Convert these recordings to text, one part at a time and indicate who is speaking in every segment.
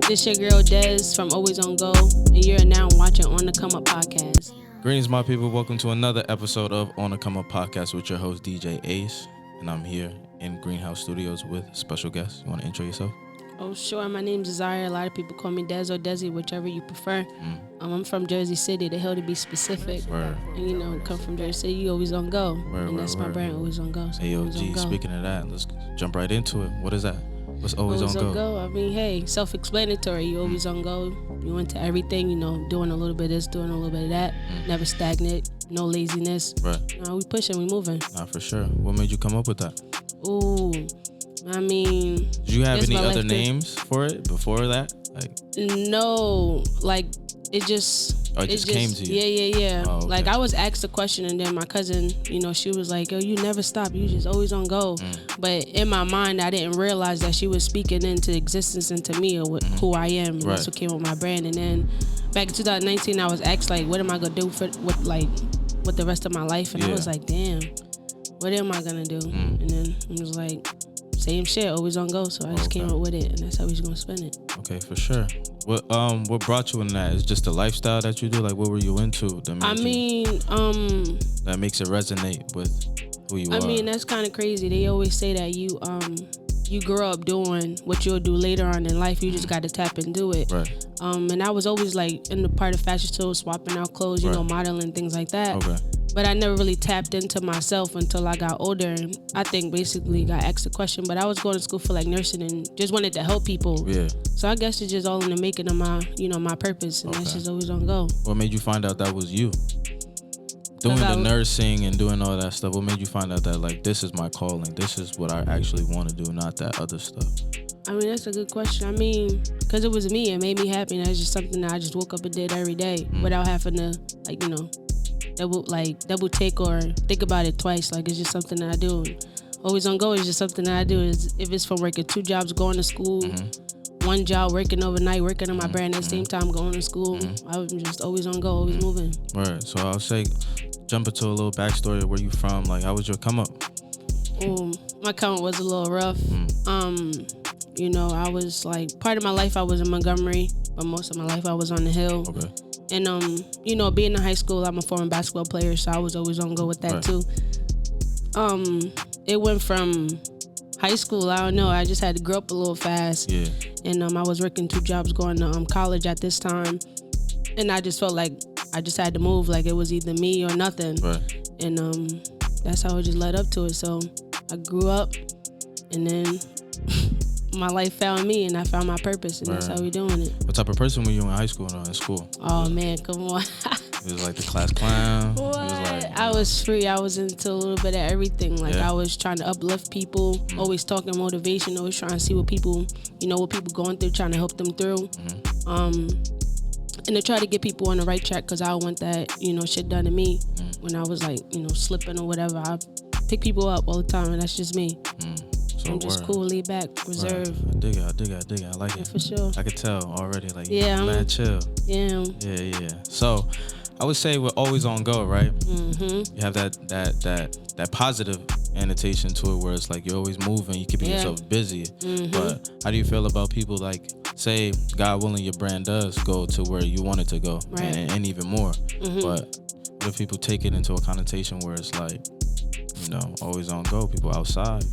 Speaker 1: This your girl Des from Always On Go, and you're now watching On The Come Up Podcast.
Speaker 2: Greetings, my people. Welcome to another episode of On The Come Up Podcast with your host, DJ Ace. And I'm here in Greenhouse Studios with special guests. You want to intro yourself?
Speaker 1: Oh, sure. My name's Desire. A lot of people call me Des or Desi, whichever you prefer. I'm from Jersey City, the hill to be specific.
Speaker 2: Word.
Speaker 1: And, you know, come from Jersey City, you always on go.
Speaker 2: Word,
Speaker 1: that's my brand, Always On Go. So
Speaker 2: AOG, speaking of that, let's jump right into it. What is that? What's always on go?
Speaker 1: I mean, hey, self-explanatory. You always on go. You into everything, you know, doing a little bit of this, doing a little bit of that. Never stagnant. No laziness.
Speaker 2: Right.
Speaker 1: No, we pushing, we moving.
Speaker 2: Nah, for sure. What made you come up with that?
Speaker 1: Ooh, I mean...
Speaker 2: Did you have any other names for it before that?
Speaker 1: No, like, it just...
Speaker 2: Oh, it just came to you?
Speaker 1: Yeah.
Speaker 2: Oh, okay.
Speaker 1: Like, I was asked a question, and then my cousin, you know, she was like, "Oh, you never stop. You just always on go." But in my mind, I didn't realize that she was speaking into existence into me or who I am. And that's what came with my brand. And then back in 2019, I was asked, like, what am I going to do with the rest of my life? And I was like, damn, what am I going to do? And then it was like, same shit, always on go. So I just came up with it, and that's how we was going to spend it.
Speaker 2: Okay, for sure. What brought you in that? Is just the lifestyle that you do? Like, what were you into? That makes it resonate with who you are.
Speaker 1: I mean, that's kind of crazy. They always say that you grow up doing what you'll do later on in life. You just got to tap and do it.
Speaker 2: Right.
Speaker 1: And I was always like in the part of fashion shows, swapping out clothes, you know, modeling, things like that.
Speaker 2: Okay.
Speaker 1: But I never really tapped into myself until I got older. And I think basically got asked a question. But I was going to school for like nursing and just wanted to help people. Yeah. So I guess it's just all in the making of my, you know, my purpose. And that's just always on go.
Speaker 2: What made you find out that was you? Doing the nursing and doing all that stuff. What made you find out that, like, this is my calling? This is what I actually want to do, not that other stuff.
Speaker 1: I mean, that's a good question. I mean, because it was me. It made me happy. And that's just something that I just woke up and did every day without having to, like, you know, double take or think about it twice. Like, it's just something that I do. Always on go is just something that I do. If it's from working 2 jobs, going to school, 1 job, working overnight, working on my brand at the same time, going to school, I was just always on go, always moving.
Speaker 2: Right. So I'll say, jump into a little backstory of where you from. Like, how was your come up?
Speaker 1: My come up was a little rough. You know, I was like, part of my life I was in Montgomery, but most of my life I was on the hill. Okay. And, you know, being in high school, I'm a former basketball player, so I was always on go with that too. It went from high school, I don't know, I just had to grow up a little fast. Yeah. And I was working 2 jobs, going to college at this time. And I just felt like I just had to move, like it was either me or nothing. Right. And that's how it just led up to it. So I grew up, and then my life found me, and I found my purpose, and that's how we doing it.
Speaker 2: What type of person were you in high school and in school?
Speaker 1: Oh, man, come on.
Speaker 2: It was like the class clown.
Speaker 1: What? I was free. I was into a little bit of everything. Like, I was trying to uplift people, always talking motivation, always trying to see what people, you know, what people going through, trying to help them through. And to try to get people on the right track, because I want that, you know, shit done to me when I was like, you know, slipping or whatever. I pick people up all the time, and that's just me. So I'm just cool, laid back, reserved.
Speaker 2: Right. I dig it. I like it.
Speaker 1: For sure.
Speaker 2: I could tell already. Like, mad chill.
Speaker 1: Yeah.
Speaker 2: Yeah. So I would say we're always on go, right? You have that positive annotation to it, where it's like you're always moving, you're keeping yourself busy. But how do you feel about people, like, say, God willing, your brand does go to where you want it to go, and even more. But what if people take it into a connotation where it's like, you know, always on go, people outside?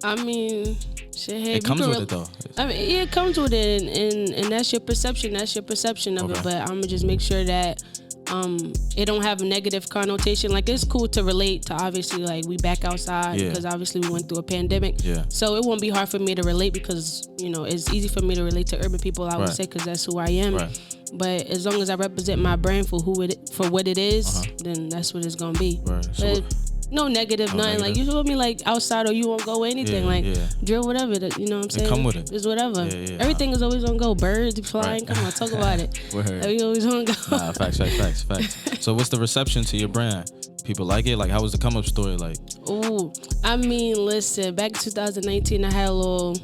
Speaker 1: I mean, shit, hey,
Speaker 2: it comes with it though.
Speaker 1: I mean, it comes with it, and that's your perception. That's your perception of it. But I'm gonna just make sure that it don't have a negative connotation. Like, it's cool to relate to, obviously, like, we back outside because obviously we went through a pandemic. Yeah. So it won't be hard for me to relate because, you know, it's easy for me to relate to urban people, I would say, because that's who I am. Right. But as long as I represent my brand for what it is, then that's what it's gonna be. Right. But no negative, nothing. Like, you told me, like, outside or you won't go anything. Drill whatever, you know what I'm saying?
Speaker 2: Come with it.
Speaker 1: It's whatever. Everything is always on go. Birds flying. Come on, talk about it. We always on go.
Speaker 2: Nah, facts. So what's the reception to your brand? People like it? Like, how was the come up story like?
Speaker 1: Ooh, I mean, listen, back in 2019, I had a little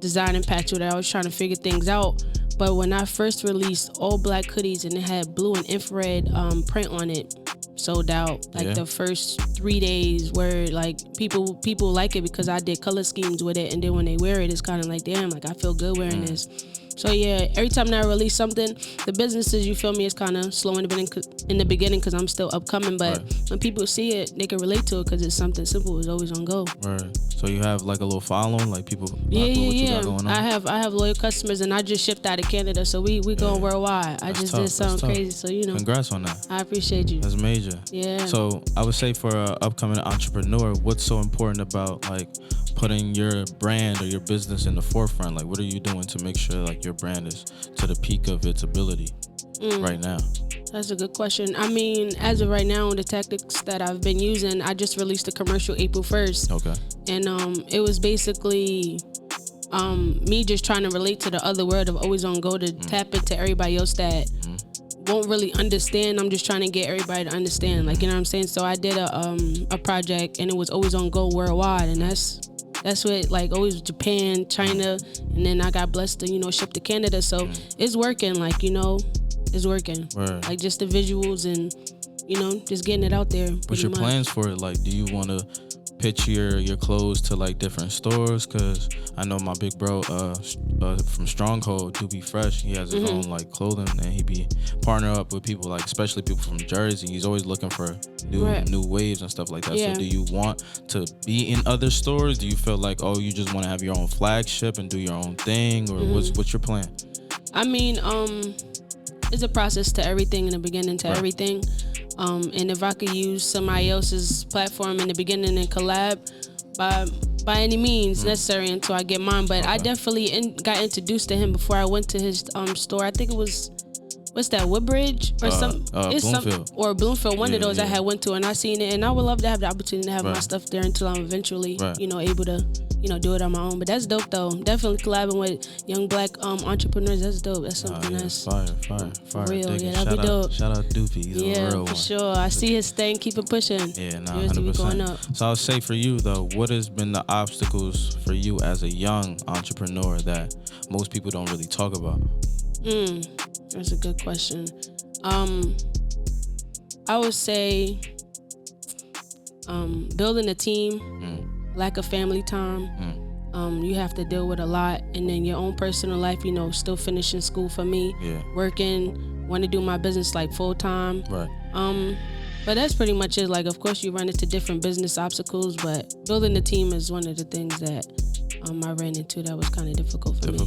Speaker 1: designing patch where I was trying to figure things out. But when I first released all black hoodies and it had blue and infrared print on it, sold out. Like the first 3 days where like people like it because I did color schemes with it, and then when they wear it, it's kind of like, damn, like I feel good wearing this. So yeah, every time I release something, the businesses, you feel me, is kind of slow in the beginning because I'm still upcoming. But when people see it, they can relate to it because it's something simple. It's always on go.
Speaker 2: Right. So you have like a little following, like people.
Speaker 1: Yeah.
Speaker 2: You got going on?
Speaker 1: I have loyal customers, and I just shipped out of Canada, so we going worldwide. I just did something crazy, so you know.
Speaker 2: Congrats on that.
Speaker 1: I appreciate you.
Speaker 2: That's major.
Speaker 1: Yeah.
Speaker 2: So I would say for an upcoming entrepreneur, what's so important about like putting your brand or your business in the forefront? Like, what are you doing to make sure like your brand is to the peak of its ability right now?
Speaker 1: That's a good question. I mean, as of right now, the tactics that I've been using, I just released a commercial April 1st.
Speaker 2: Okay.
Speaker 1: And it was basically me just trying to relate to the other world of always on go to tap into everybody else that won't really understand. I'm just trying to get everybody to understand. Like, you know what I'm saying? So I did a project, and it was always on go worldwide, and that's what, like, always Japan, China, and then I got blessed to, you know, ship to Canada. So it's working, like, you know, it's working.
Speaker 2: Right.
Speaker 1: Like, just the visuals and, you know, just getting it out there.
Speaker 2: What's your plans for it? Like, do you want to pitch your clothes to like different stores? Because I know my big bro from Stronghold, do be fresh. He has his own like clothing, and he be partner up with people, like especially people from Jersey. He's always looking for new waves and stuff like that.
Speaker 1: Yeah.
Speaker 2: So do you want to be in other stores? Do you feel like, oh, you just want to have your own flagship and do your own thing, or what's your plan?
Speaker 1: I mean, it's a process to everything in the beginning to everything. And if I could use somebody else's platform in the beginning and collab by any means necessary until I get mine. But I definitely got introduced to him before I went to his store. I think it was, what's that, Woodbridge or
Speaker 2: Bloomfield.
Speaker 1: Or Bloomfield, one of those I had went to, and I seen it, and I would love to have the opportunity to have my stuff there until I'm eventually, you know, able to, you know, do it on my own. But that's dope though. Definitely collabing with young black entrepreneurs. That's dope. That's something that's
Speaker 2: fire.
Speaker 1: Real. Yeah, that'd be dope.
Speaker 2: Shout out Doofy. He's a real
Speaker 1: for
Speaker 2: one.
Speaker 1: sure. I see his thing. Keep it pushing.
Speaker 2: Yeah,
Speaker 1: 100%.
Speaker 2: So I'll say for you though, what has been the obstacles for you as a young entrepreneur that most people don't really talk about?
Speaker 1: That's a good question. I would say building a team, lack of family time. You have to deal with a lot, and then your own personal life, you know, still finishing school for me, working, want to do my business like full time.
Speaker 2: Right.
Speaker 1: But that's pretty much it. Like, of course, you run into different business obstacles, but building a team is one of the things that I ran into that was kind of difficult for me.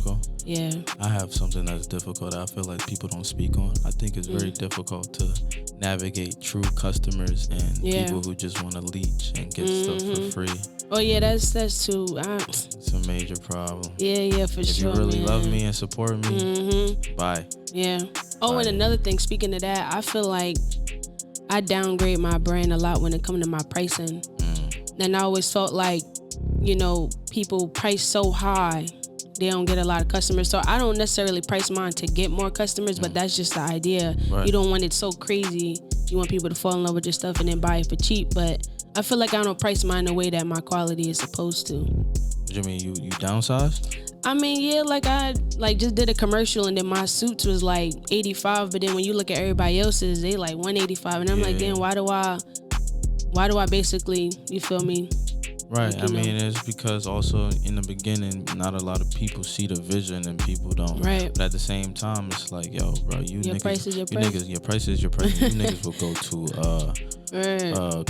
Speaker 1: Yeah.
Speaker 2: I have something that's difficult that I feel like people don't speak on. I think it's very difficult to navigate true customers and people who just want to leech and get stuff for free.
Speaker 1: Oh yeah, that's too.
Speaker 2: It's a major problem.
Speaker 1: Yeah, for sure.
Speaker 2: If you really love me and support me, bye.
Speaker 1: Yeah. Oh, and another thing, speaking of that, I feel like I downgrade my brand a lot when it comes to my pricing. And I always felt like, you know, people price so high, they don't get a lot of customers. So I don't necessarily price mine to get more customers, but that's just the idea. Right. You don't want it so crazy. You want people to fall in love with your stuff and then buy it for cheap. But I feel like I don't price mine the way that my quality is supposed to.
Speaker 2: What you mean, you downsized?
Speaker 1: I mean, yeah, like I just did a commercial, and then my suits was like 85, but then when you look at everybody else's, they like 185, and I'm like, damn, why do I basically, you feel me?
Speaker 2: Right. Like, I mean, it's because also in the beginning, not a lot of people see the vision, and people don't. Right. But at the same time, it's like, yo, bro, your price is your price. Your price is your price. You niggas will go to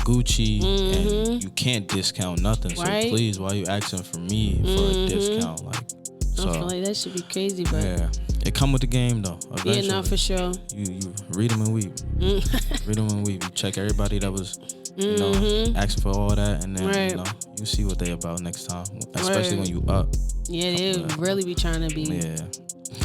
Speaker 2: Gucci, and you can't discount nothing. So please, why you asking for me for a discount? Like, so
Speaker 1: I feel like that should be crazy, bro.
Speaker 2: Yeah. It come with the game though. Eventually.
Speaker 1: Yeah, no, for sure.
Speaker 2: You read them and weep. Read them and weep. You check everybody that was, you know, asking for all that, and then you know, you see what they about next time. Especially when you up.
Speaker 1: Yeah, they really be trying to be.
Speaker 2: Yeah.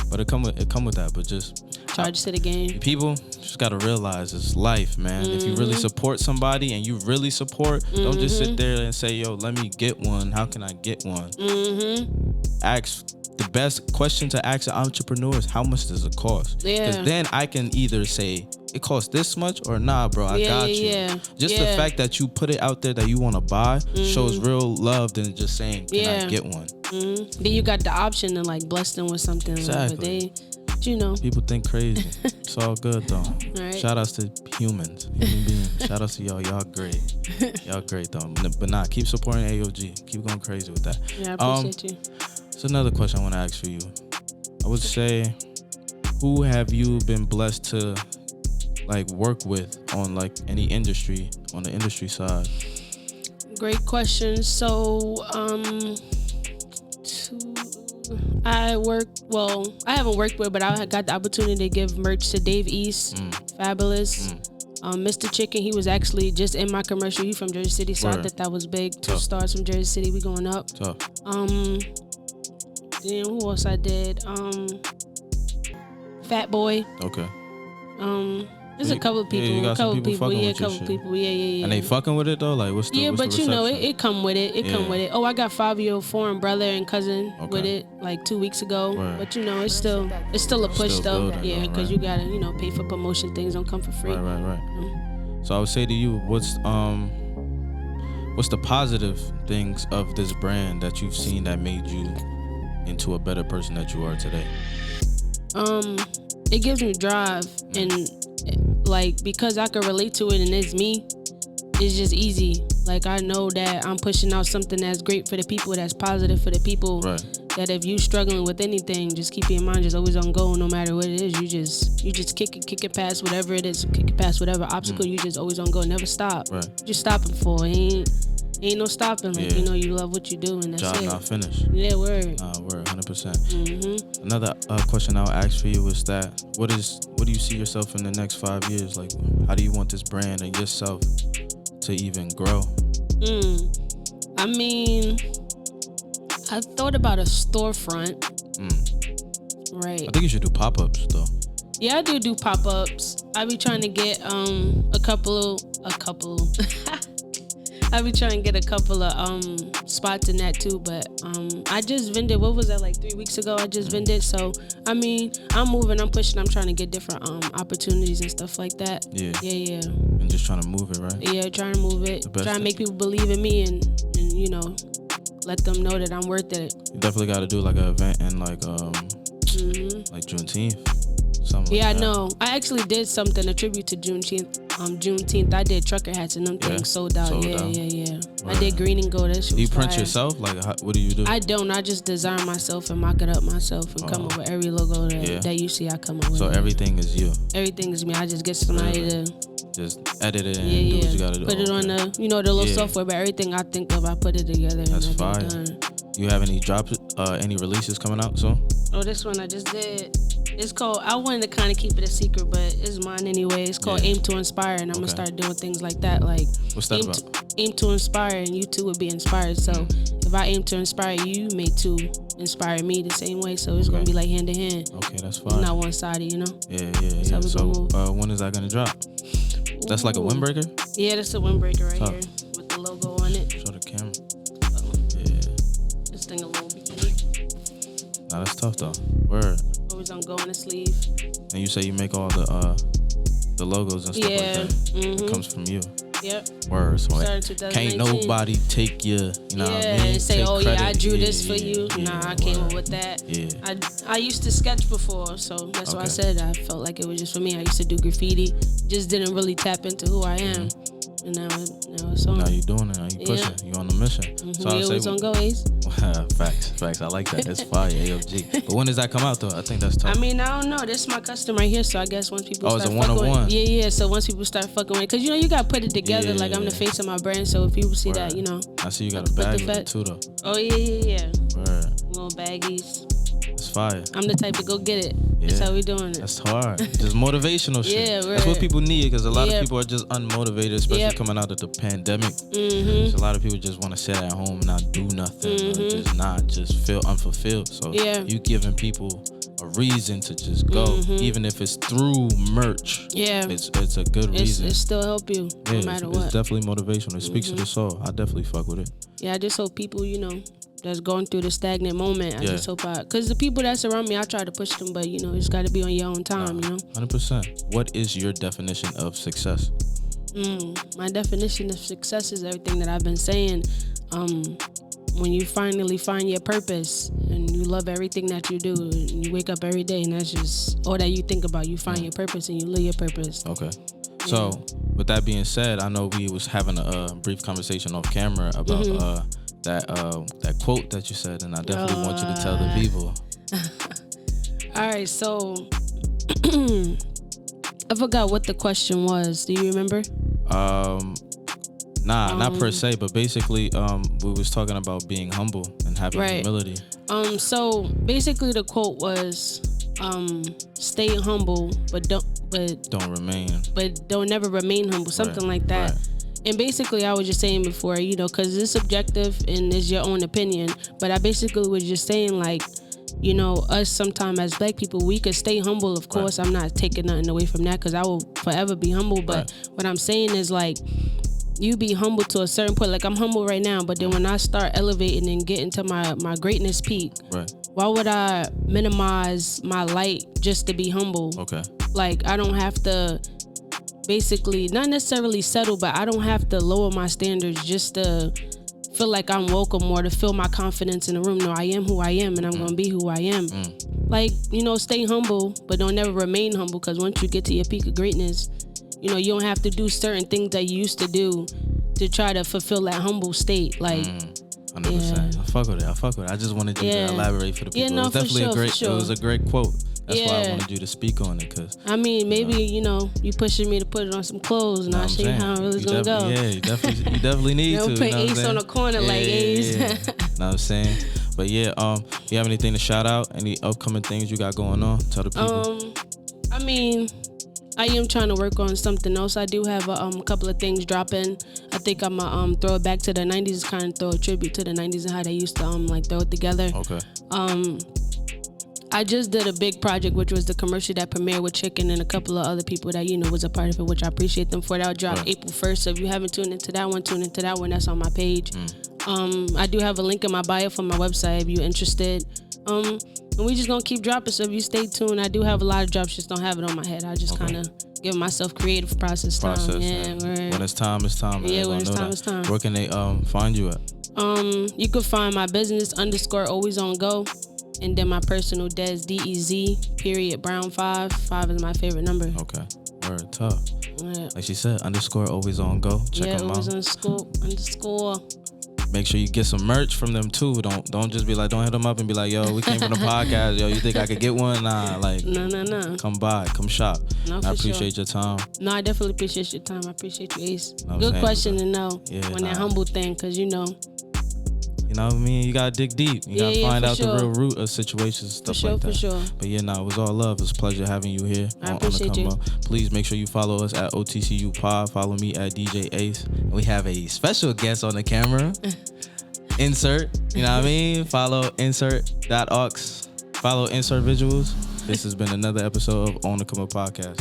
Speaker 2: But it come with that, but just
Speaker 1: charge to the game.
Speaker 2: People just gotta realize it's life, man. If you really support somebody and you really support, don't just sit there and say, yo, let me get one. How can I get one? Ask. The best question to ask an entrepreneur is, how much does it cost? Because then I can either say, it costs this much, or nah, bro, I got you. Just the fact that you put it out there that you want to buy shows real love than just saying, can I get one?
Speaker 1: Then you got the option to like bless them with something.
Speaker 2: Exactly.
Speaker 1: you know.
Speaker 2: People think crazy. It's all good though.
Speaker 1: Right.
Speaker 2: Shout outs to human beings. Shout outs to y'all. Y'all great. Y'all great though. But nah, keep supporting AOG. Keep going crazy with that.
Speaker 1: Yeah, I appreciate you.
Speaker 2: So another question I want to ask for you. I would say, who have you been blessed to like work with on like any industry, on the industry side?
Speaker 1: Great question. So, I haven't worked with, but I got the opportunity to give merch to Dave East, Fabulous. Mr. Chicken, he was actually just in my commercial. He from Jersey City, so I thought that was big. 2 stars from Jersey City, we going up. Then who else I did? Fat Boy.
Speaker 2: Okay.
Speaker 1: There's a couple of people.
Speaker 2: Yeah, a couple people.
Speaker 1: Yeah.
Speaker 2: And they fucking with it though? Like what's the
Speaker 1: but
Speaker 2: the
Speaker 1: you know,
Speaker 2: reception?
Speaker 1: it come with it. It come with it. Oh, I got Fabio, foreign brother and cousin with it like 2 weeks ago. Word. But you know, it's still a push though. Yeah, because you gotta, you know, pay for promotion. Things don't come for free.
Speaker 2: Right. So I would say to you, what's the positive things of this brand that you've seen that made you into a better person that you are today?
Speaker 1: It gives me drive, and like because I can relate to it and it's me, it's just easy. Like I know that I'm pushing out something that's great for the people, that's positive for the people. Right. That if you struggling with anything, just keep your mind just always on go, no matter what it is. You just kick it past whatever it is, kick it past whatever obstacle. You just always on go, never stop. Right. Just stopping for ain't no stopping. Like you know, you love what you do, and that's
Speaker 2: job
Speaker 1: it.
Speaker 2: not finished.
Speaker 1: Yeah, word.
Speaker 2: Word, 100%. Another question I'll ask for you is that what do you see yourself in the next 5 years? Like, how do you want this brand and yourself to even grow?
Speaker 1: I mean, I thought about a storefront. Right.
Speaker 2: I think you should do pop-ups though.
Speaker 1: Yeah, I do pop-ups. I be trying to get a couple. I be trying to get a couple of spots in that too, but I just vended. What was that, like 3 weeks ago? I just vended. So I mean, I'm moving, I'm pushing, I'm trying to get different opportunities and stuff like that. Yeah.
Speaker 2: And just trying to move it, right?
Speaker 1: Yeah, trying to move it, trying to make people believe in me, and you know, let them know that I'm worth it.
Speaker 2: You definitely got to do like an event in like Juneteenth.
Speaker 1: Yeah, I know. I actually did something, a tribute to Juneteenth. I did trucker hats and them things sold out. Yeah. Right. I did green and gold. That shit was
Speaker 2: you print
Speaker 1: fire.
Speaker 2: yourself? Like, what do you do?
Speaker 1: I don't. I just design myself and mock it up myself and come up with every logo that you see. I come up with.
Speaker 2: So everything is you.
Speaker 1: Everything is me. I just get somebody to
Speaker 2: just edit it and do what you gotta do.
Speaker 1: Put it on the the little software, but everything I think of, I put it together.
Speaker 2: That's
Speaker 1: and
Speaker 2: fire. Done. You have any drops? Any releases coming out soon?
Speaker 1: Oh, this one I just did. It's called, I wanted to kind of keep it a secret, but it's mine anyway. It's called Aim to Inspire, and I'm going to start doing things like that. Like,
Speaker 2: what's that about?
Speaker 1: Aim to inspire, and you too would be inspired. So if I aim to inspire you, may too inspire me the same way. So it's going to be like hand to hand.
Speaker 2: Okay, that's fine.
Speaker 1: Not one-sided, you know?
Speaker 2: Yeah. So when is that going to drop? That's like a windbreaker?
Speaker 1: Yeah, that's a windbreaker right here with the logo on it.
Speaker 2: Show the camera.
Speaker 1: This thing a little bit.
Speaker 2: Nah, that's tough though. Word.
Speaker 1: Always on go on the sleeve.
Speaker 2: And you say you make all the logos and stuff like that. It comes from you.
Speaker 1: Yep.
Speaker 2: Word. So can't nobody take your, you know what I mean?
Speaker 1: And say,
Speaker 2: take credit.
Speaker 1: I drew this for you. Nah, I came up with that.
Speaker 2: Yeah.
Speaker 1: I used to sketch before, so that's why I said I felt like it was just for me. I used to do graffiti, just didn't really tap into who I am. And now it's on.
Speaker 2: Now you doing it. Now you pushing. You on the mission.
Speaker 1: So I always on go, Ace.
Speaker 2: Facts. I like that. It's fire, AOG. But when does that come out though? I think that's tough.
Speaker 1: I mean, I don't know. This is my custom right here. So I guess once people start
Speaker 2: it's a one-on-one.
Speaker 1: Yeah. So once people start fucking with it, because you got to put it together. Like I'm the face of my brand. So if people see that,
Speaker 2: I see you got a bag with it too though.
Speaker 1: Oh yeah.
Speaker 2: Word.
Speaker 1: Little baggies.
Speaker 2: It's fire.
Speaker 1: I'm the type to go get it. Yeah. That's how we doing it.
Speaker 2: That's hard. Just motivational shit.
Speaker 1: Yeah,
Speaker 2: that's what people need, because a lot of people are just unmotivated, especially coming out of the pandemic. So a lot of people just want to sit at home and not do nothing, or just feel unfulfilled. So you giving people a reason to just go, even if it's through merch. Yeah, it's a good reason.
Speaker 1: It still help you no matter what.
Speaker 2: It's definitely motivational. It speaks to the soul. I definitely fuck with it.
Speaker 1: Yeah, I just hope people, that's going through the stagnant moment. I just hope because the people that's around me, I try to push them, but it's got to be on your own time.
Speaker 2: 100%. What is your definition of success?
Speaker 1: My definition of success is everything that I've been saying. when you finally find your purpose and you love everything that you do, and you wake up every day and that's just all that you think about, you find your purpose and you live your purpose.
Speaker 2: Okay. So with that being said, I know we was having a brief conversation off camera about that quote that you said, and I definitely want you to tell the people.
Speaker 1: All right, so I forgot what the question was. Do you remember?
Speaker 2: Not per se, but basically, we was talking about being humble and having humility.
Speaker 1: So basically, the quote was, "Stay humble, but don't never remain humble." Something like that. Right. And basically, I was just saying before, because it's subjective and it's your own opinion. But I basically was just saying, like, us sometimes as Black people, we could stay humble. Of course, I'm not taking nothing away from that because I will forever be humble. But what I'm saying is, like, you be humble to a certain point. Like, I'm humble right now, but then when I start elevating and get into my greatness peak, why would I minimize my light just to be humble?
Speaker 2: Okay.
Speaker 1: Like, I don't have to basically, not necessarily settle, but I don't have to lower my standards just to feel like I'm welcome or to feel my confidence in the room. No, I am who I am and I'm going to be who I am. Like, stay humble, but don't never remain humble, because once you get to your peak of greatness, you don't have to do certain things that you used to do to try to fulfill that humble state. Like,
Speaker 2: 100%. I fuck with it. I just wanted you to elaborate for the people. It was definitely it was a great quote. That's why I wanted you to speak on it. Cause
Speaker 1: I mean, maybe you pushing me to put it on some clothes, and I'll show you how it really gonna go.
Speaker 2: Yeah, you definitely need to.
Speaker 1: Put Ace on the corner like Ace.
Speaker 2: Know what I'm saying? But yeah, you have anything to shout out? Any upcoming things you got going on? Tell the people.
Speaker 1: I mean, I am trying to work on something else. I do have a couple of things dropping. I think I'm gonna throw it back to the 90s, kind of throw a tribute to the 90s and how they used to like throw it together.
Speaker 2: Okay.
Speaker 1: I just did a big project, which was the commercial that premiered with Chicken and a couple of other people that was a part of it, which I appreciate them for. That'll drop April 1st. So if you haven't tuned into that one, tune into that one. That's on my page. I do have a link in my bio for my website if you're interested. And we just gonna keep dropping, so if you stay tuned, I do have a lot of drops, just don't have it on my head. I just kind of give myself creative process time.
Speaker 2: When it's time, it's time.
Speaker 1: Yeah, when it's time, it's time.
Speaker 2: Where can they find you at?
Speaker 1: You can find my business _always on go, and then my personal Dez DEZ Brown 5. 5 is my favorite number.
Speaker 2: Okay, word, tough. Yeah. Like she said, _always on go. Check them out.
Speaker 1: __.
Speaker 2: Make sure you get some merch from them too. Don't just be like, don't hit them up and be like, yo, we came from the podcast. Yo, you think I could get one? Nah, like,
Speaker 1: no.
Speaker 2: Come by, come shop.
Speaker 1: No,
Speaker 2: I appreciate your time.
Speaker 1: No, I definitely appreciate your time. I appreciate you, Ace. Good question to know on that humble thing, because you know
Speaker 2: what I mean? You gotta dig deep. You gotta find out the real root of situations, stuff like that.
Speaker 1: For sure.
Speaker 2: But yeah, it was all love. It was a pleasure having you here.
Speaker 1: I appreciate you.
Speaker 2: Please make sure you follow us at OTCU Pod. Follow me at DJ Ace. And we have a special guest on the camera. Insert, you know what I mean? Follow insert.aux. Follow Insert Visuals. This has been another episode of On the Come Up Podcast.